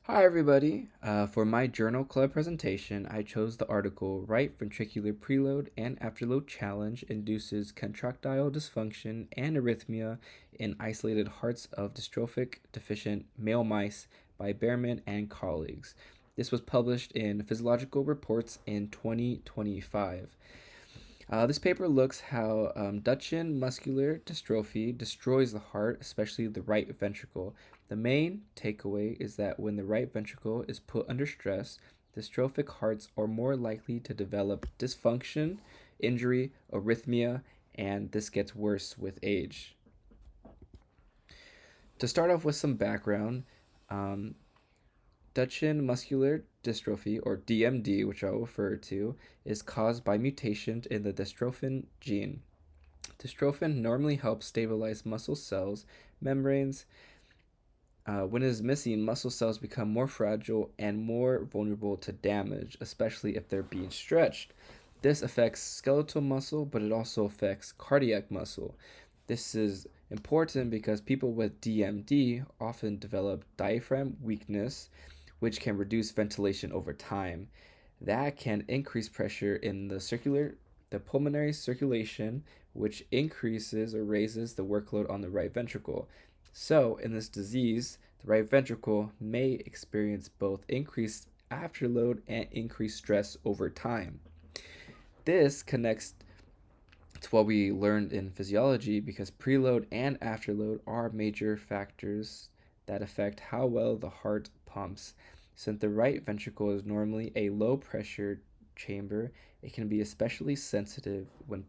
Hi, everybody. For my journal club presentation, I chose the article Right Ventricular Preload and Afterload Challenge Induces Contractile Dysfunction and Arrhythmia in Isolated Hearts of Dystrophic Deficient Male Mice by Behrman and colleagues. This was published in Physiological Reports in 2025. This paper looks how Duchenne muscular dystrophy destroys the heart, especially the right ventricle. The main takeaway is that when the right ventricle is put under stress, dystrophic hearts are more likely to develop dysfunction, injury, arrhythmia, and this gets worse with age. To start off with some background, um, Duchenne muscular dystrophy, or DMD, which I'll refer to, is caused by mutations in the dystrophin gene. Dystrophin normally helps stabilize muscle cells, membranes. When it is missing, muscle cells become more fragile and more vulnerable to damage, especially if they're being stretched. This affects skeletal muscle, but it also affects cardiac muscle. This is important because people with DMD often develop diaphragm weakness, which can reduce ventilation over time. That can increase pressure in the pulmonary circulation, which increases or raises the workload on the right ventricle. So, in this disease, the right ventricle may experience both increased afterload and increased stress over time. This connects to what we learned in physiology because preload and afterload are major factors that affect how well the heart pumps. Since the right ventricle is normally a low pressure chamber, it can be especially sensitive when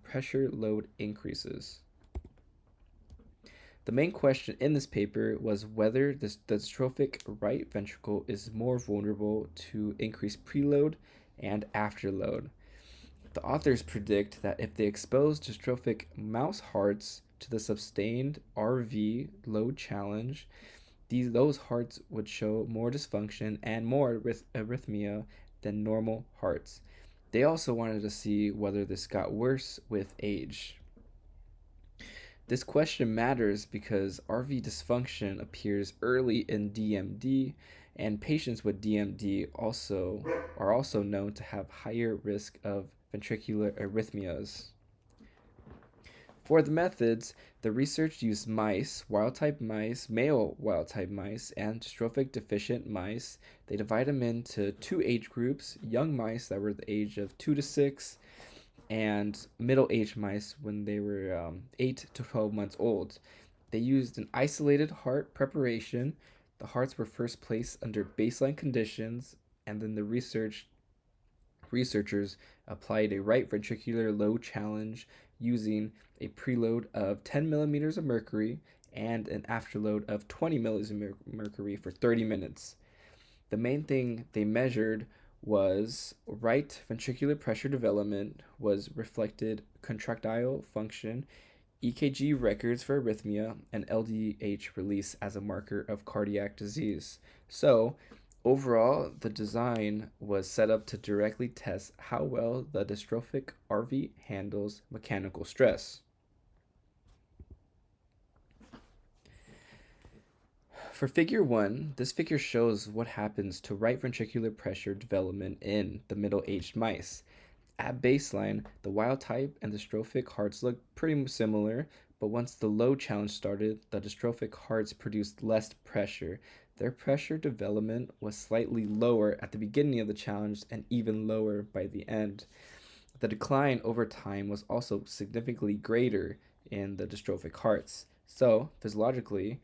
pressure load increases. The main question in this paper was whether the dystrophic right ventricle is more vulnerable to increased preload and afterload. The authors predict that if they expose dystrophic mouse hearts to the sustained RV load challenge, those hearts would show more dysfunction and more arrhythmia than normal hearts. They also wanted to see whether this got worse with age. This question matters because RV dysfunction appears early in DMD, and patients with DMD are also known to have higher risk of ventricular arrhythmias. For the methods, the research used mice, wild type mice, male wild type mice, and dystrophic deficient mice. They divide them into two age groups: young mice that were the age of 2 to 6, and middle aged mice when they were 8 to 12 months old. They used an isolated heart preparation. The hearts were first placed under baseline conditions, and then the researchers applied a right ventricular load challenge using a preload of 10 millimeters of mercury and an afterload of 20 millimeters of mercury for 30 minutes. The main thing they measured was right ventricular pressure development, was reflected contractile function, EKG records for arrhythmia, and LDH release as a marker of cardiac disease. So, overall, the design was set up to directly test how well the dystrophic RV handles mechanical stress. For figure 1, this figure shows what happens to right ventricular pressure development in the middle-aged mice. At baseline, the wild type and dystrophic hearts look pretty similar, but once the load challenge started, the dystrophic hearts produced less pressure. Their pressure development was slightly lower at the beginning of the challenge and even lower by the end. The decline over time was also significantly greater in the dystrophic hearts. So, physiologically,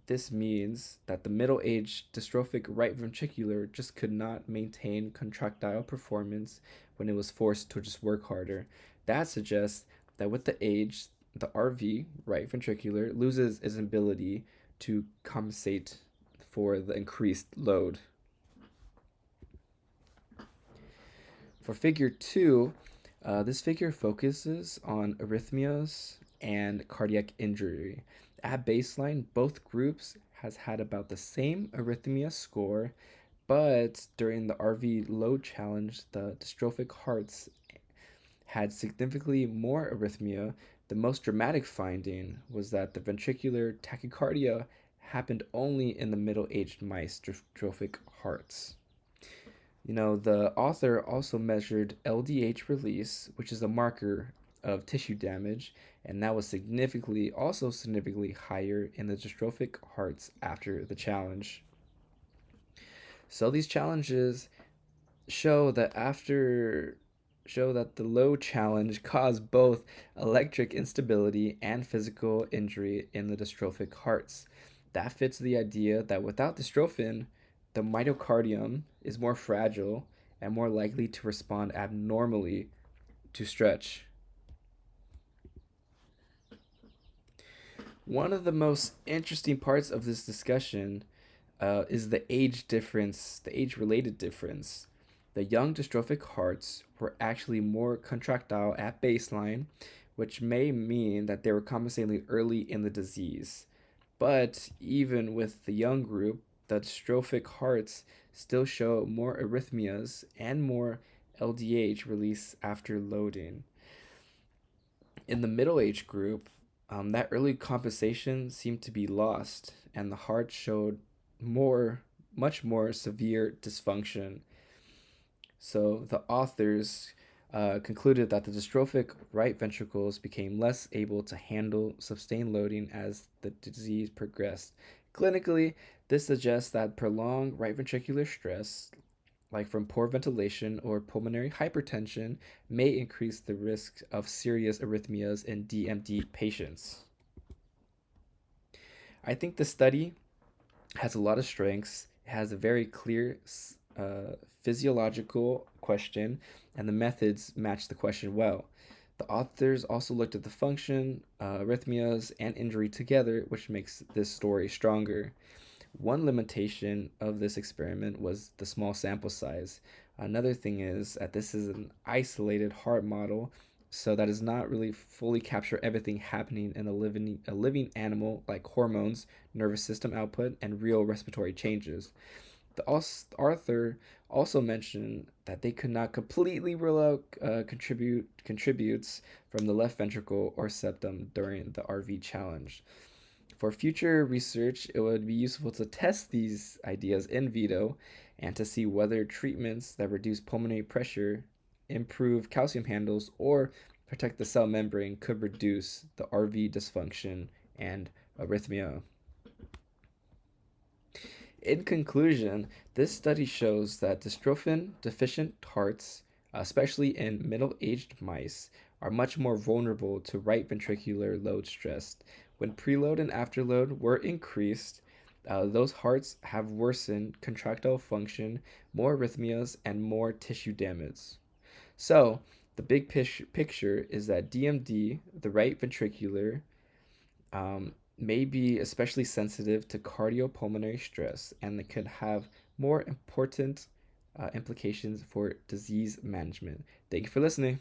this means that the middle aged dystrophic right ventricular just could not maintain contractile performance when it was forced to just work harder. That suggests that with the age, the RV, right ventricular, loses its ability to compensate for the increased load. For figure 2, this figure focuses on arrhythmias and cardiac injury. At baseline, both groups has had about the same arrhythmia score, but during the RV load challenge, the dystrophic hearts had significantly more arrhythmia. The most dramatic finding was that the ventricular tachycardia happened only in the middle-aged mice dystrophic hearts. The author also measured LDH release, which is a marker of tissue damage, and that was significantly higher in the dystrophic hearts after the challenge. So these challenges show that after show that the low challenge caused both electric instability and physical injury in the dystrophic hearts. That fits the idea that without dystrophin, the myocardium is more fragile and more likely to respond abnormally to stretch. One of the most interesting parts of this discussion is the age difference, the age related difference. The young dystrophic hearts were actually more contractile at baseline, which may mean that they were compensating early in the disease. But even with the young group, the dystrophic hearts still show more arrhythmias and more LDH release after loading. In the middle age group, that early compensation seemed to be lost, and the heart showed more, much more severe dysfunction. So the authors concluded that the dystrophic right ventricles became less able to handle sustained loading as the disease progressed. Clinically, this suggests that prolonged right ventricular stress, like from poor ventilation or pulmonary hypertension, may increase the risk of serious arrhythmias in DMD patients. I think the study has a lot of strengths. It has a very clear physiological question, and the methods match the question well. The authors also looked at the function, arrhythmias, and injury together, which makes this story stronger. One limitation of this experiment was the small sample size. Another thing is that this is an isolated heart model, so that does not really fully capture everything happening in a living animal, like hormones, nervous system output, and real respiratory changes. The author also mentioned that they could not completely rule out contributes from the left ventricle or septum during the RV challenge. For future research, it would be useful to test these ideas in vivo and to see whether treatments that reduce pulmonary pressure, improve calcium handles, or protect the cell membrane could reduce the RV dysfunction and arrhythmia. In conclusion, this study shows that dystrophin deficient hearts, especially in middle aged mice, are much more vulnerable to right ventricular load stress. When preload and afterload were increased, those hearts have worsened contractile function, more arrhythmias, and more tissue damage. So, the big picture is that DMD, the right ventricular, may be especially sensitive to cardiopulmonary stress, and it could have more important implications for disease management. Thank you for listening.